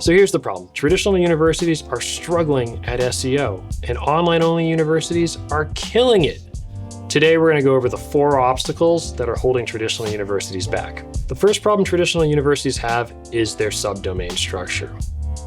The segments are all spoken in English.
So here's the problem. Traditional universities are struggling at SEO, and online-only universities are killing it. Today, we're going to go over the 4 obstacles that are holding traditional universities back. The first problem traditional universities have is their subdomain structure.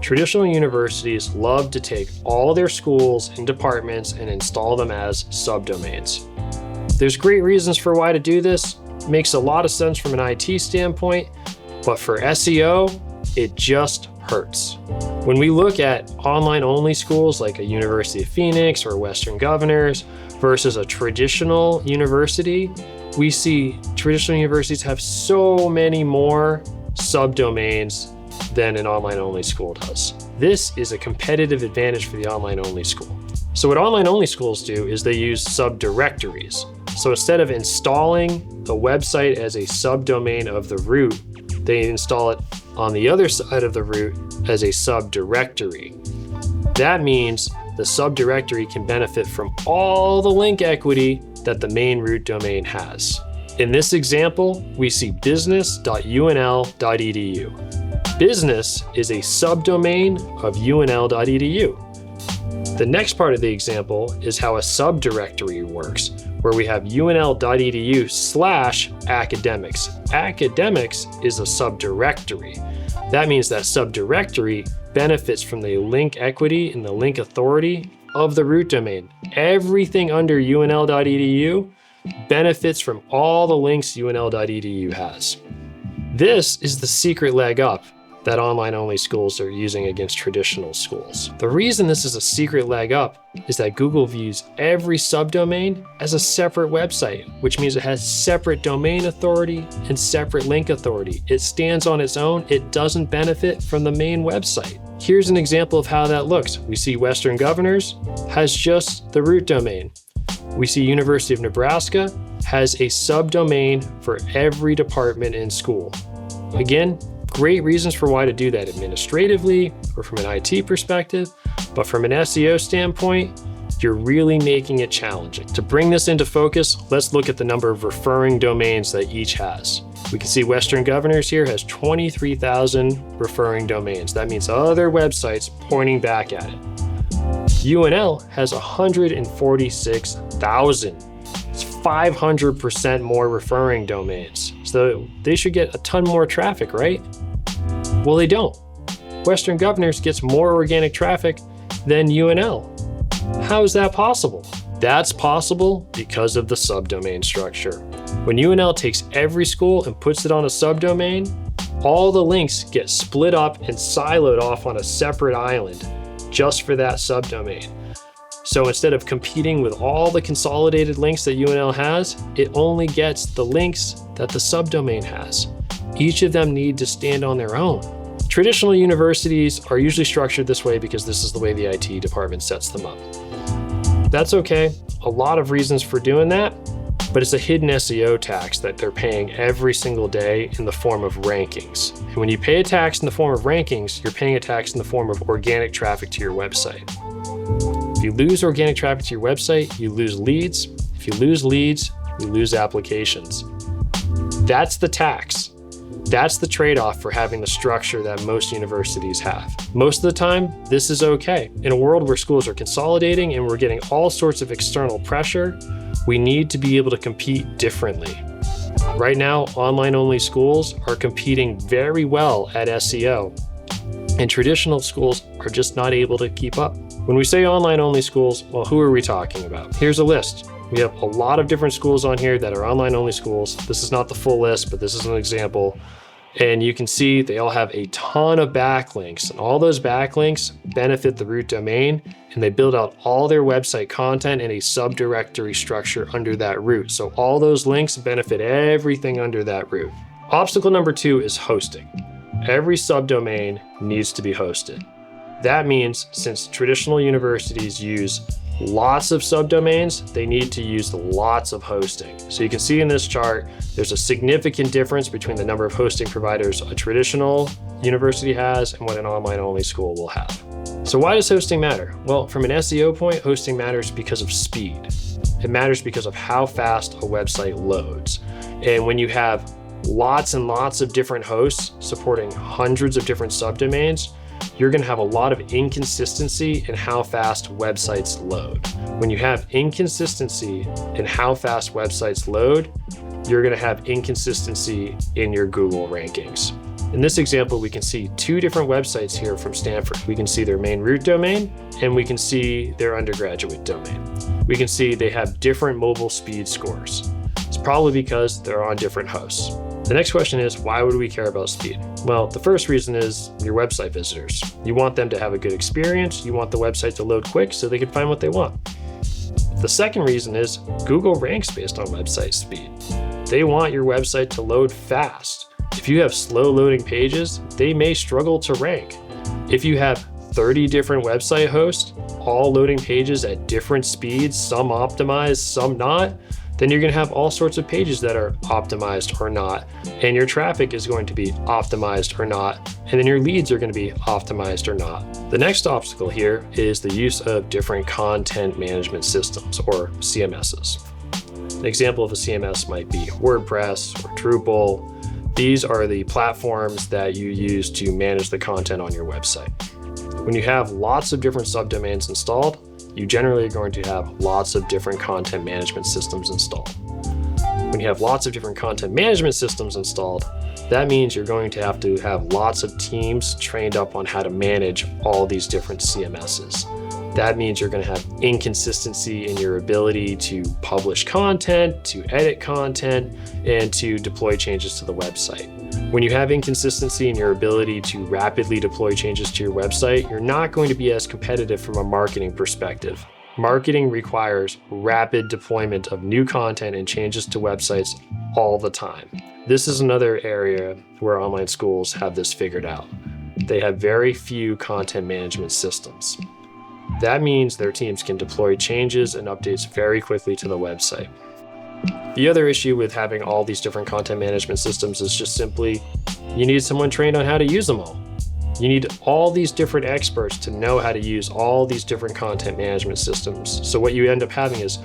Traditional universities love to take all their schools and departments and install them as subdomains. There's great reasons for why to do this. It makes a lot of sense from an IT standpoint, but for SEO, it just hurts. When we look at online-only schools like a University of Phoenix or Western Governors versus a traditional university, we see traditional universities have so many more subdomains than an online-only school does. This is a competitive advantage for the online-only school. So what online-only schools do is they use subdirectories. So instead of installing the website as a subdomain of the root, they install it on the other side of the root as a subdirectory. That means the subdirectory can benefit from all the link equity that the main root domain has. In this example, we see business.unl.edu. Business is a subdomain of unl.edu. The next part of the example is how a subdirectory works, where we have unl.edu/academics. Academics is a subdirectory. That means that subdirectory benefits from the link equity and the link authority of the root domain. Everything under unl.edu benefits from all the links unl.edu has. This is the secret leg up that online-only schools are using against traditional schools. The reason this is a secret leg up is that Google views every subdomain as a separate website, which means it has separate domain authority and separate link authority. It stands on its own. It doesn't benefit from the main website. Here's an example of how that looks. We see Western Governors has just the root domain. We see University of Nebraska has a subdomain for every department in school. Again, great reasons for why to do that administratively or from an IT perspective, but from an SEO standpoint, you're really making it challenging. To bring this into focus, let's look at the number of referring domains that each has. We can see Western Governors here has 23,000 referring domains. That means other websites pointing back at it. UNL has 146,000. It's 500% more referring domains. So they should get a ton more traffic, right? Well, they don't. Western Governors gets more organic traffic than UNL. How is that possible? That's possible because of the subdomain structure. When UNL takes every school and puts it on a subdomain, all the links get split up and siloed off on a separate island just for that subdomain. So instead of competing with all the consolidated links that UNL has, it only gets the links that the subdomain has. Each of them need to stand on their own. Traditional universities are usually structured this way because this is the way the IT department sets them up. That's okay. A lot of reasons for doing that, but it's a hidden SEO tax that they're paying every single day in the form of rankings. And when you pay a tax in the form of rankings, you're paying a tax in the form of organic traffic to your website. If you lose organic traffic to your website, you lose leads. If you lose leads, you lose applications. That's the tax. That's the trade-off for having the structure that most universities have. Most of the time, this is okay. In a world where schools are consolidating and we're getting all sorts of external pressure, we need to be able to compete differently. Right now, online-only schools are competing very well at SEO, and traditional schools are just not able to keep up. When we say online-only schools, well, who are we talking about? Here's a list. We have a lot of different schools on here that are online-only schools. This is not the full list, but this is an example. And you can see they all have a ton of backlinks, and all those backlinks benefit the root domain, and they build out all their website content in a subdirectory structure under that root. So all those links benefit everything under that root. Obstacle number 2 is hosting. Every subdomain needs to be hosted. That means since traditional universities use lots of subdomains, they need to use lots of hosting. So you can see in this chart, there's a significant difference between the number of hosting providers a traditional university has and what an online-only school will have. So why does hosting matter? Well, from an SEO point, hosting matters because of speed. It matters because of how fast a website loads. And when you have lots and lots of different hosts supporting hundreds of different subdomains, you're going to have a lot of inconsistency in how fast websites load. When you have inconsistency in how fast websites load, you're going to have inconsistency in your Google rankings. In this example, we can see two different websites here from Stanford. We can see their main root domain, and we can see their undergraduate domain. We can see they have different mobile speed scores. It's probably because they're on different hosts. The next question is, why would we care about speed? Well, the first reason is your website visitors. You want them to have a good experience. You want the website to load quick so they can find what they want. The second reason is Google ranks based on website speed. They want your website to load fast. If you have slow loading pages, they may struggle to rank. If you have 30 different website hosts, all loading pages at different speeds, some optimized, some not, then you're going to have all sorts of pages that are optimized or not, and your traffic is going to be optimized or not, and then your leads are going to be optimized or not. The next obstacle here is the use of different content management systems, or CMSs. An example of a CMS might be WordPress or Drupal. These are the platforms that you use to manage the content on your website. When you have lots of different subdomains installed, you generally are going to have lots of different content management systems installed. When you have lots of different content management systems installed, that means you're going to have lots of teams trained up on how to manage all these different CMSs. That means you're going to have inconsistency in your ability to publish content, to edit content, and to deploy changes to the website. When you have inconsistency in your ability to rapidly deploy changes to your website, you're not going to be as competitive from a marketing perspective. Marketing requires rapid deployment of new content and changes to websites all the time. This is another area where online schools have this figured out. They have very few content management systems. That means their teams can deploy changes and updates very quickly to the website. The other issue with having all these different content management systems is just simply you need someone trained on how to use them all. You need all these different experts to know how to use all these different content management systems. So what you end up having is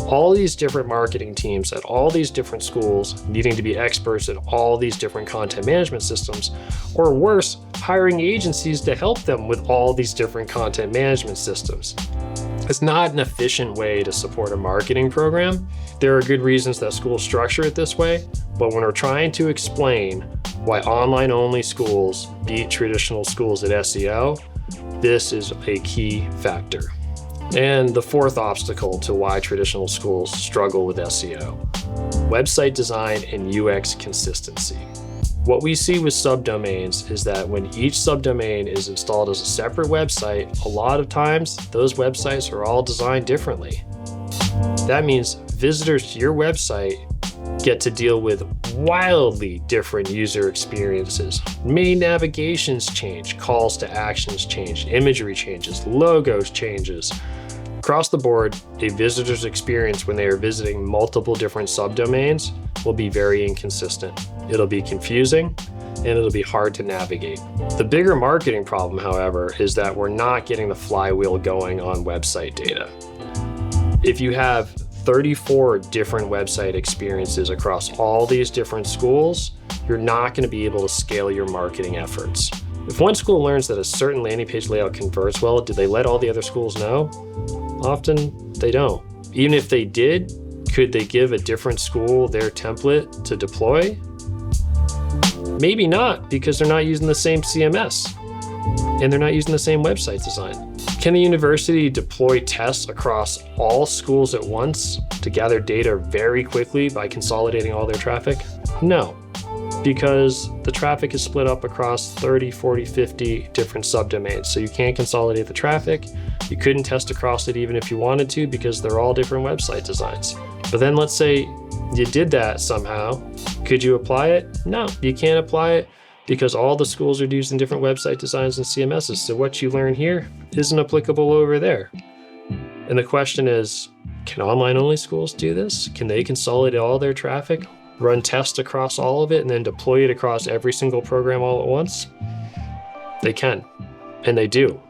all these different marketing teams at all these different schools needing to be experts in all these different content management systems, or worse, hiring agencies to help them with all these different content management systems. It's not an efficient way to support a marketing program. There are good reasons that schools structure it this way, but when we're trying to explain why online-only schools beat traditional schools at SEO, this is a key factor. And the fourth obstacle to why traditional schools struggle with SEO: website design and UX consistency. What we see with subdomains is that when each subdomain is installed as a separate website, a lot of times those websites are all designed differently. That means visitors to your website get to deal with wildly different user experiences. Main navigations change, calls to actions change, imagery changes, logos changes. Across the board, a visitor's experience when they are visiting multiple different subdomains will be very inconsistent. It'll be confusing and it'll be hard to navigate. The bigger marketing problem, however, is that we're not getting the flywheel going on website data. If you have 34 different website experiences across all these different schools, you're not going to be able to scale your marketing efforts. If one school learns that a certain landing page layout converts well, do they let all the other schools know? Often they don't. Even if they did, could they give a different school their template to deploy? Maybe not, because they're not using the same CMS and they're not using the same website design. Can the university deploy tests across all schools at once to gather data very quickly by consolidating all their traffic? No, because the traffic is split up across 30, 40, 50 different subdomains. So you can't consolidate the traffic. You couldn't test across it even if you wanted to, because they're all different website designs. But then let's say you did that somehow. Could you apply it? No, you can't apply it because all the schools are using different website designs and CMSs. So what you learn here isn't applicable over there. And the question is, can online-only schools do this? Can they consolidate all their traffic, run tests across all of it, and then deploy it across every single program all at once? They can, and they do.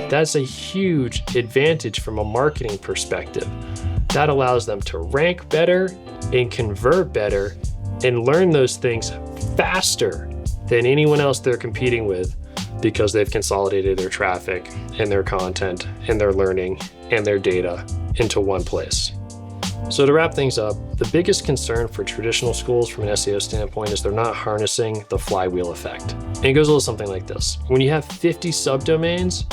That's a huge advantage from a marketing perspective. That allows them to rank better and convert better and learn those things faster than anyone else they're competing with, because they've consolidated their traffic and their content and their learning and their data into one place. So to wrap things up, the biggest concern for traditional schools from an SEO standpoint is they're not harnessing the flywheel effect. And it goes a little something like this. When you have 50 subdomains,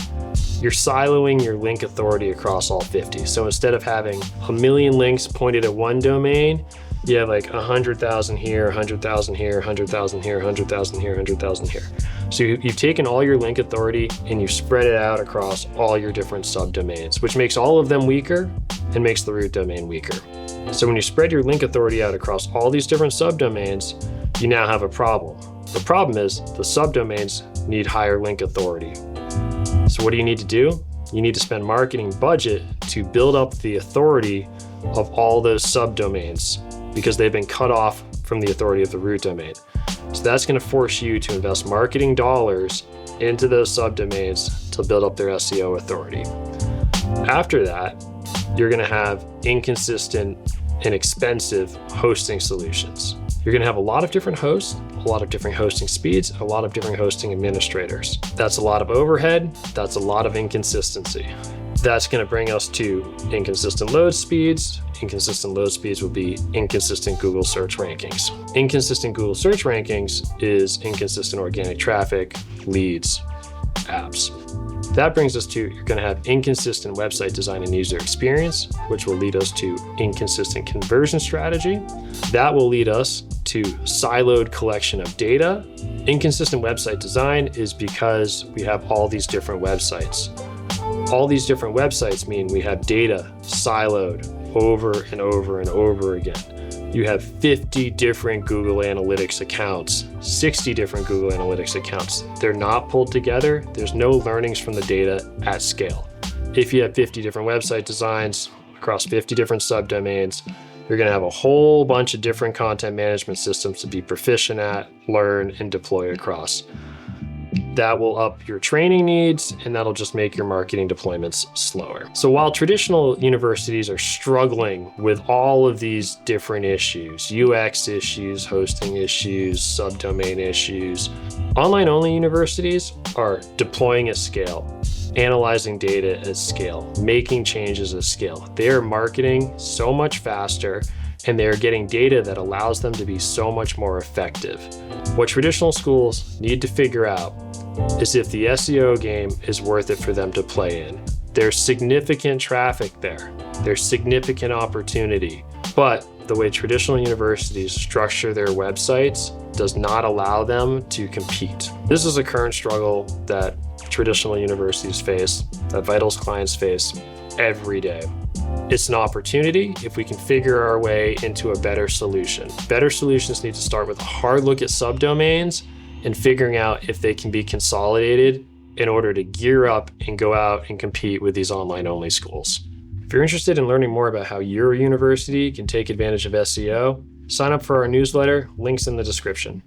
you're siloing your link authority across all 50. So instead of having a million links pointed at one domain, you have like 100,000 here, 100,000 here, 100,000 here, 100,000 here, 100,000 here. So you've taken all your link authority and you spread it out across all your different subdomains, which makes all of them weaker and makes the root domain weaker. So when you spread your link authority out across all these different subdomains, you now have a problem. The problem is the subdomains need higher link authority. So what do you need to do? You need to spend marketing budget to build up the authority of all those subdomains because they've been cut off from the authority of the root domain. So that's going to force you to invest marketing dollars into those subdomains to build up their SEO authority. After that, you're going to have inconsistent and expensive hosting solutions. You're going to have a lot of different hosts, a lot of different hosting speeds, a lot of different hosting administrators. That's a lot of overhead. That's a lot of inconsistency. That's going to bring us to inconsistent load speeds. Inconsistent load speeds would be inconsistent Google search rankings. Inconsistent Google search rankings is inconsistent organic traffic, leads, apps. That brings us to, you're going to have inconsistent website design and user experience, which will lead us to inconsistent conversion strategy. That will lead us to siloed collection of data. Inconsistent website design is because we have all these different websites. All these different websites mean we have data siloed over and over and over again. You have 50 different Google Analytics accounts, 60 different Google Analytics accounts. They're not pulled together. There's no learnings from the data at scale. If you have 50 different website designs across 50 different subdomains, you're going to have a whole bunch of different content management systems to be proficient at, learn, and deploy across. That will up your training needs, and that'll just make your marketing deployments slower. So while traditional universities are struggling with all of these different issues, UX issues, hosting issues, subdomain issues, online-only universities are deploying at scale, analyzing data at scale, making changes at scale. They are marketing so much faster, and they're getting data that allows them to be so much more effective. What traditional schools need to figure out is if the SEO game is worth it for them to play in. There's significant traffic there. There's significant opportunity. But the way traditional universities structure their websites does not allow them to compete. This is a current struggle that traditional universities face, that Vital's clients face every day. It's an opportunity if we can figure our way into a better solution. Better solutions need to start with a hard look at subdomains and figuring out if they can be consolidated in order to gear up and go out and compete with these online-only schools. If you're interested in learning more about how your university can take advantage of SEO, sign up for our newsletter, links in the description.